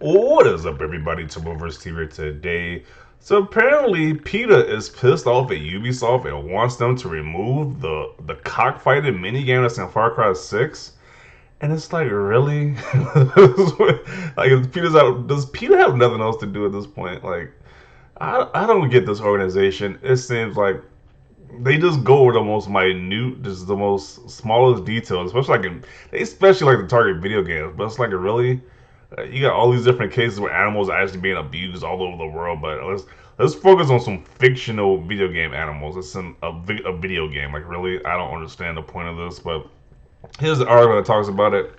What is up, everybody? Tumblrverse TV today. So apparently, PETA is pissed off at Ubisoft and wants them to remove the cockfighting minigame that's in Far Cry 6. And it's like, really? Like, PETA's out. Does PETA have nothing else to do at this point? Like, I don't get this organization. It seems like they just go over the most minute, just the most smallest details, especially like they especially like to target video games. But it's like, really, you got all these different cases where animals are actually being abused all over the world. But let's focus on some fictional video game animals. It's a video game. Like, really, I don't understand the point of this. But here's the article that talks about it.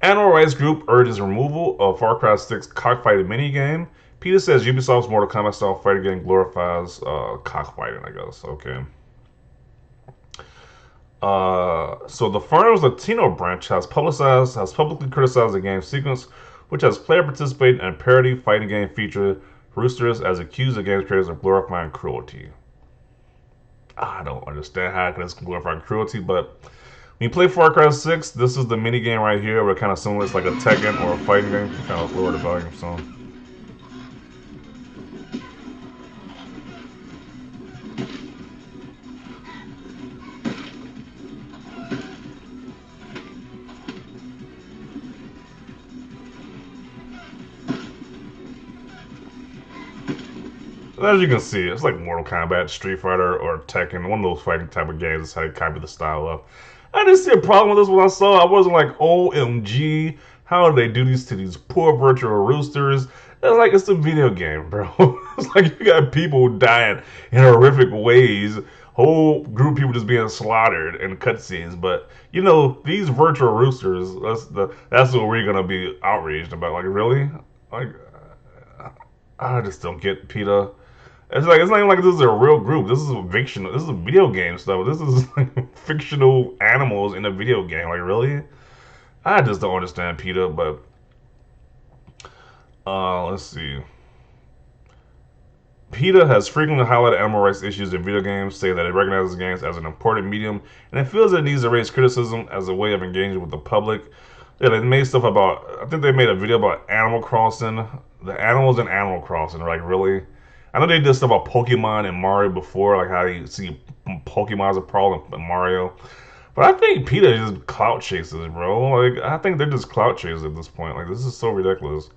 Animal rights group urges removal of Far Cry 6 cockfighting minigame. PETA says Ubisoft's Mortal Kombat style fighting game glorifies cockfighting, I guess. Okay. So the firm's Latino branch has publicly criticized the game sequence, which has player participate in a parody fighting game feature roosters as accused the game's creators of glorifying cruelty. I don't understand how it's glorifying cruelty, but when you play Far Cry 6, this is the mini game right here, where it kind of simulates like a Tekken or a fighting game. Kind of lower the volume, so. As you can see, it's like Mortal Kombat, Street Fighter, or Tekken, one of those fighting type of games. That's how you copy the style of. I didn't see a problem with this when I saw it. I wasn't like, OMG, how do they do these to these poor virtual roosters? It's like, it's a video game, bro. It's like you got people dying in horrific ways, whole group of people just being slaughtered in cutscenes. But you know, these virtual roosters, that's what we're gonna be outraged about. Like, really? Like, I just don't get PETA. It's not even like this is a real group. This is a fictional. This is a video game stuff. This is like fictional animals in a video game. Like, really? I just don't understand PETA. But let's see. PETA has frequently highlighted animal rights issues in video games, saying that it recognizes games as an important medium, and it feels it needs to raise criticism as a way of engaging with the public. Yeah, they made stuff about. I think they made a video about Animal Crossing, the animals in Animal Crossing. Like, really? I know they did stuff about Pokemon and Mario before, like how you see Pokemon as a problem in Mario. But I think PETA is just clout chasers, bro. Like, I think they're just clout chasers at this point. Like, this is so ridiculous.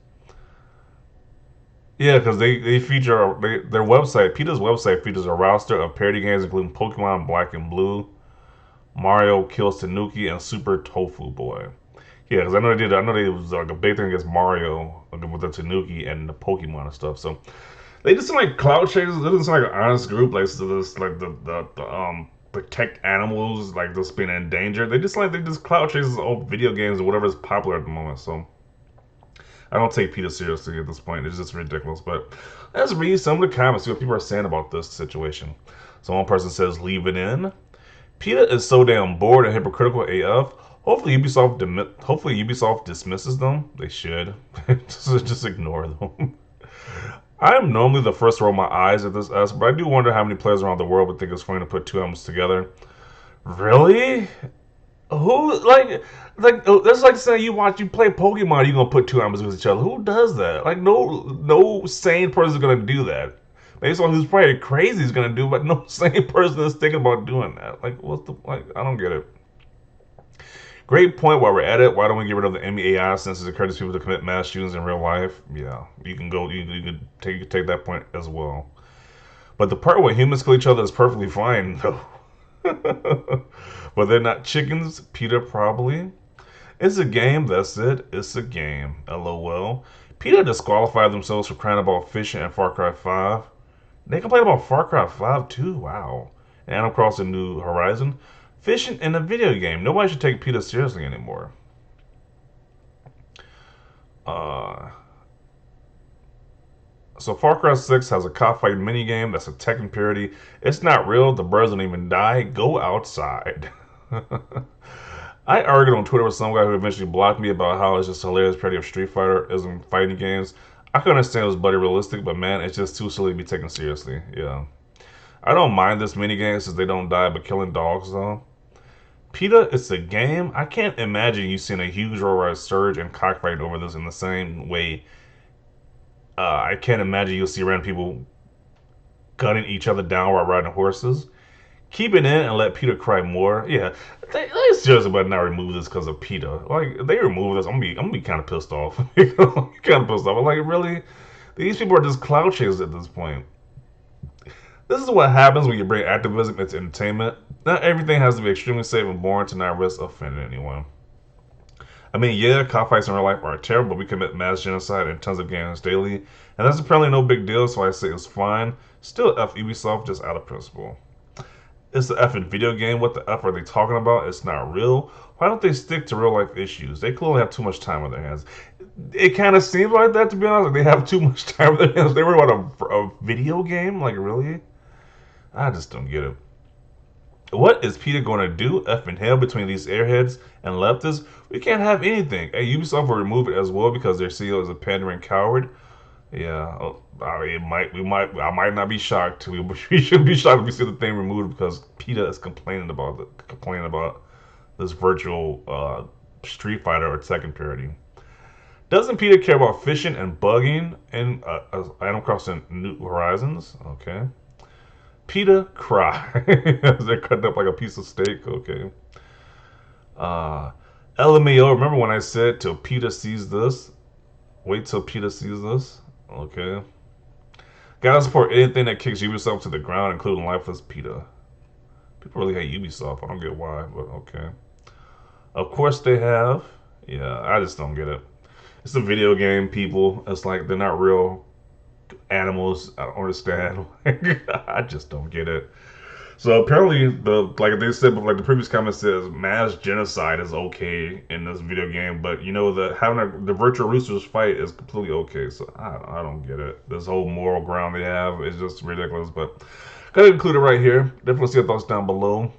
Yeah, because they feature their website. PETA's website features a roster of parody games including Pokemon Black and Blue, Mario Kills Tanuki, and Super Tofu Boy. Yeah, because I know they did. I know they was like a big thing against Mario, like, with the Tanuki and the Pokemon and stuff. So they just seem like cloud chasers. They just seem like an honest group, like, so this, like the protect animals, like, just being endangered. They just cloud chasers of video games or whatever is popular at the moment. So I don't take PETA seriously at this point. It's just ridiculous. But let's read some of the comments, see what people are saying about this situation. So one person says, "Leave it in. PETA is so damn bored and hypocritical AF. Hopefully Ubisoft dismisses them. They should. just ignore them." I am normally the first to roll my eyes at this S, but I do wonder how many players around the world would think it's funny to put two albums together. Really? Who that's like saying you play Pokemon, you gonna put two albums with each other. Who does that? Like, no sane person is gonna do that. Maybe someone who's probably crazy is gonna do, but no sane person is thinking about doing that. Like, what's the like? I don't get it. Great point. While we're at it, why don't we get rid of the MEAI since it encourages people to commit mass shootings in real life? Yeah, you can go. You can take that point as well. But the part where humans kill each other is perfectly fine, though. But they're not chickens. PETA probably. It's a game. That's it. It's a game. LOL. PETA disqualified themselves for crying about fishing and Far Cry 5. They complained about Far Cry 5 too. Wow. And Animal Crossing New Horizon. Fishing in a video game. Nobody should take PETA seriously anymore. So Far Cry 6 has a cockfight minigame that's a Tekken parody. It's not real. The birds don't even die. Go outside. I argued on Twitter with some guy who eventually blocked me about how it's just a hilarious parody of Street Fighter isn't fighting games. I can understand it was bloody realistic, but man, it's just too silly to be taken seriously. Yeah. I don't mind this minigame since they don't die, but killing dogs though. PETA, it's a game. I can't imagine you seeing a huge worldwide surge and cockfighting over this in the same way I can't imagine you'll see random people gunning each other down while riding horses. Keep it in and let PETA cry more. Yeah, they seriously better not remove this because of PETA. Like, if they remove this, I'm gonna be kind of pissed off. Kind of pissed off. I'm like, really? These people are just cloud chasers at this point. This is what happens when you bring activism into entertainment. Not everything has to be extremely safe and boring to not risk offending anyone. I mean, yeah, cockfights in real life are terrible, but we commit mass genocide in tons of games daily, and that's apparently no big deal, so I say it's fine. Still, F Ubisoft just out of principle. It's the effing video game. What the F are they talking about? It's not real. Why don't they stick to real life issues? They clearly have too much time on their hands. It kind of seems like that, to be honest. Like they have too much time on their hands. They were about a video game? Like, really? I just don't get it. What is Peter going to do? Effing hell between these airheads and leftists? We can't have anything. Hey, Ubisoft will remove it as well because their CEO is a pandering coward. Yeah, I might not be shocked. We shouldn't be shocked if we see the thing removed because PETA is complaining about this virtual Street Fighter or Tekken parody. Doesn't PETA care about fishing and bugging in Animal Crossing New Horizons? Okay. PETA cry. They're cutting up like a piece of steak. Okay. Uh, LMAO. Remember when I said till PETA sees this? Wait till PETA sees this. Okay. Gotta support anything that kicks Ubisoft to the ground, including lifeless PETA. People really hate Ubisoft. I don't get why, but okay. Of course they have. Yeah, I just don't get it. It's a video game, people. It's like they're not real animals. I don't understand. I just don't get it. So apparently, like they said, like the previous comment says, mass genocide is okay in this video game, but you know the the virtual roosters fight is completely okay. So I don't get it. This whole moral ground they have is just ridiculous. But gotta include it right here. Definitely see your thoughts down below.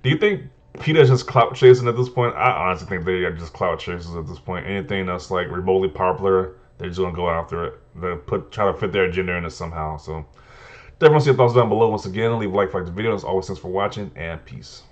Do you think PETA is just clout chasing at this point? I honestly think they are just clout chasers at this point. Anything that's like remotely popular, they're just gonna go after it. They try to fit their agenda in it somehow. So definitely see your thoughts down below. Once again, leave a like for the video. As always, thanks for watching and peace.